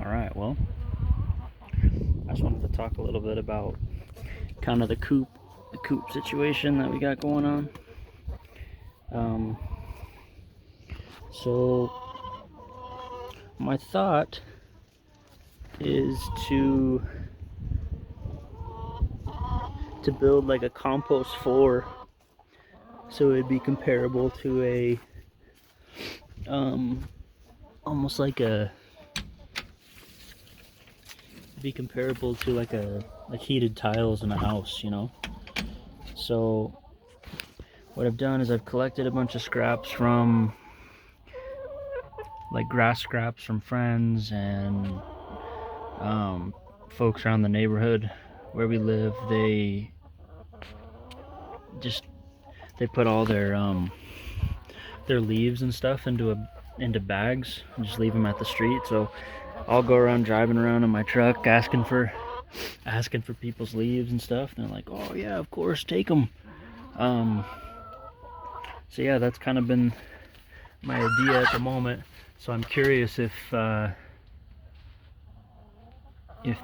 Alright, well, I just wanted to talk a little bit about kind of the coop situation that we got going on. So my thought is to build like a compost floor, so it'd be comparable to a almost like a like heated tiles in a house, you know. So what I've done is I've collected a bunch of scraps from like grass scraps from friends and folks around the neighborhood where we live. They put all their leaves and stuff into bags and just leave them at the street. So I'll go around driving around in my truck asking for people's leaves and stuff, and they're like, "Oh yeah, of course, take them." So yeah, that's kind of been my idea at the moment. So I'm curious if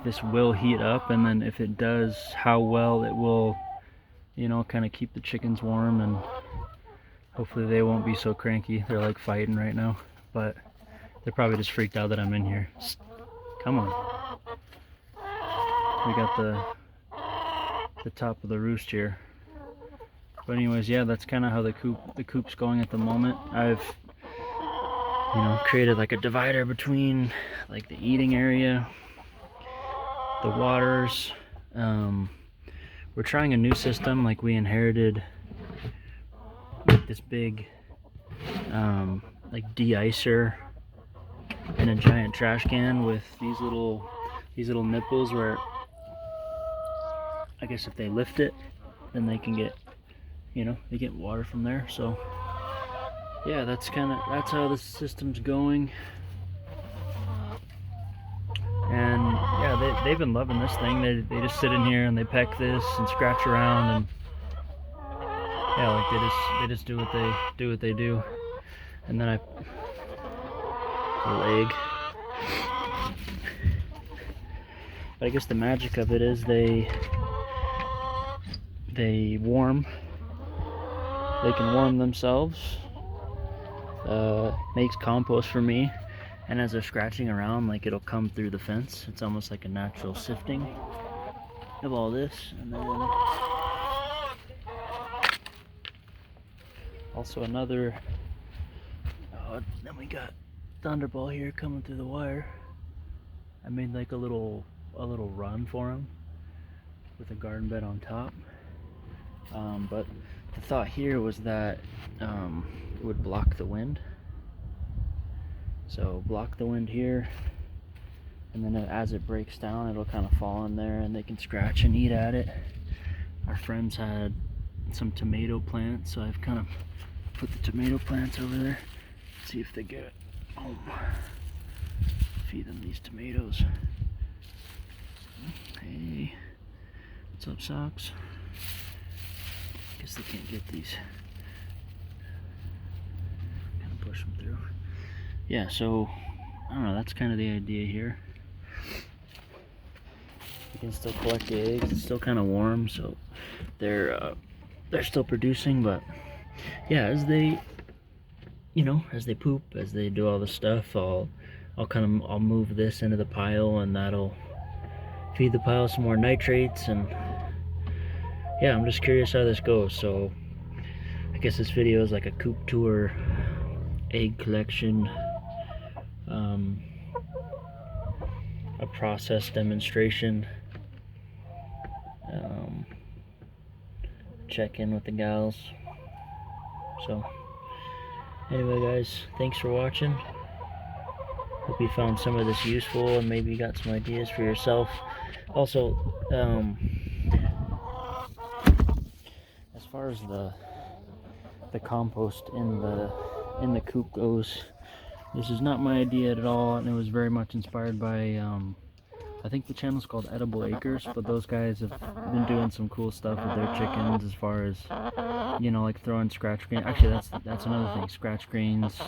this will heat up, and then if it does, how well it will, you know, kind of keep the chickens warm, and hopefully they won't be so cranky. They're like fighting right now, but they're probably just freaked out that I'm in here. Come on. We got the top of the roost here. But anyways, yeah, that's kind of how the coop's going at the moment. I've, you know, created like a divider between like the eating area, the waters. We're trying a new system. Like, we inherited this big like de-icer in a giant trash can with these little nipples where I guess if they lift it, then they can get, you know, they get water from there. So yeah, that's how the system's going. And yeah, they've been loving this thing. They just sit in here and they peck this and scratch around, and yeah, like they just do what they do. And then a leg. But I guess the magic of it is they warm. They can warm themselves. Makes compost for me. And as they're scratching around, like, it'll come through the fence. It's almost like a natural sifting of all this. And then also another, then we got Thunderball here coming through the wire. I made like a little run for him with a garden bed on top. But the thought here was that it would block the wind. So block the wind here, and then as it breaks down, it'll kind of fall in there and they can scratch and eat at it. Our friends had some tomato plants, so I've kind of put the tomato plants over there. See if they get home. Feed them these tomatoes. Hey, what's up, socks? Guess they can't get these. Kind of push them through. Yeah, so I don't know, that's kind of the idea here. You can still collect the eggs. It's still kind of warm, so they're still producing. But yeah, as they poop, as they do all the stuff, I'll move this into the pile, and that'll feed the pile some more nitrates. And yeah, I'm just curious how this goes. So I guess this video is like a coop tour, egg collection, a process demonstration, check in with the gals. So anyway, guys, thanks for watching. Hope you found some of this useful and maybe you got some ideas for yourself. Also, as far as the compost in the coop goes, this is not my idea at all, and it was very much inspired by I think the channel's called Edible Acres, but those guys have been doing some cool stuff with their chickens, as far as, you know, like throwing scratch greens. Actually, that's another thing, scratch greens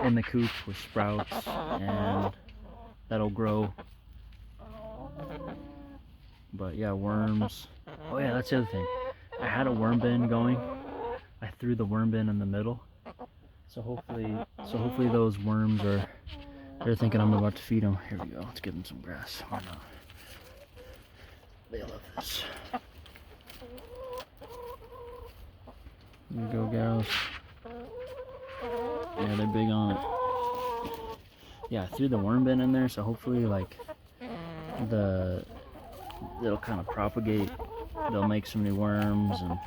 in the coop with sprouts and that'll grow. But yeah, worms. Oh yeah, that's the other thing. I had a worm bin going. I threw the worm bin in the middle. So hopefully those worms they're thinking I'm about to feed them. Here we go. Let's give them some grass. Why not? They love this. Here we go, gals. Yeah, they're big on it. Yeah, I threw the worm bin in there, so hopefully like it'll kind of propagate. They'll make some new worms, and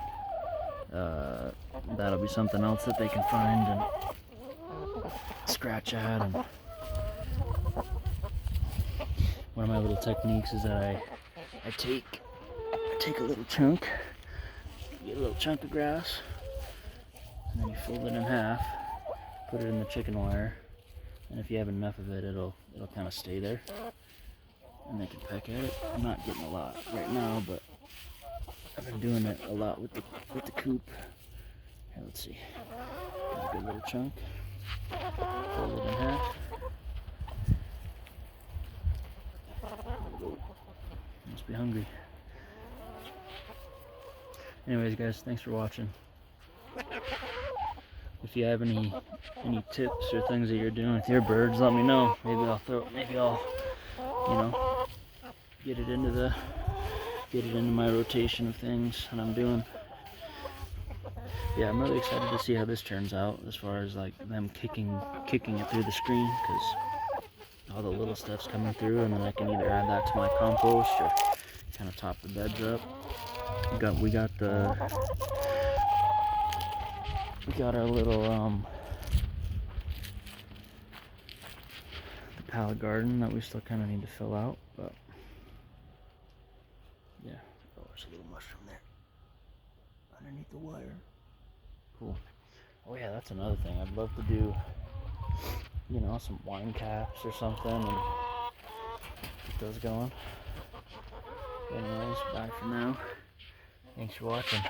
that'll be something else that they can find and scratch at. And one of my little techniques is that I take a little chunk, get a little chunk of grass, and then you fold it in half, put it in the chicken wire, and if you have enough of it, it'll kind of stay there, and they can peck at it. I'm not getting a lot right now, but I've been doing it a lot with the Coop. Here, let's see. Got a good little chunk. Fold it in half. Must be hungry. Anyways, guys, thanks for watching. If you have any tips or things that you're doing with your birds, let me know. Maybe I'll you know, get it into my rotation of things that I'm doing. Yeah, I'm really excited to see how this turns out, as far as like them kicking it through the screen, because all the little stuff's coming through, and then I can either add that to my compost or kind of top the beds up. We got our little the pallet garden that we still kind of need to fill out, but yeah. Oh, there's a little mushroom there underneath the wire. Cool. Oh yeah, that's another thing. I'd love to do, some wine caps or something and get those going. Anyways, bye for now. Thanks for watching.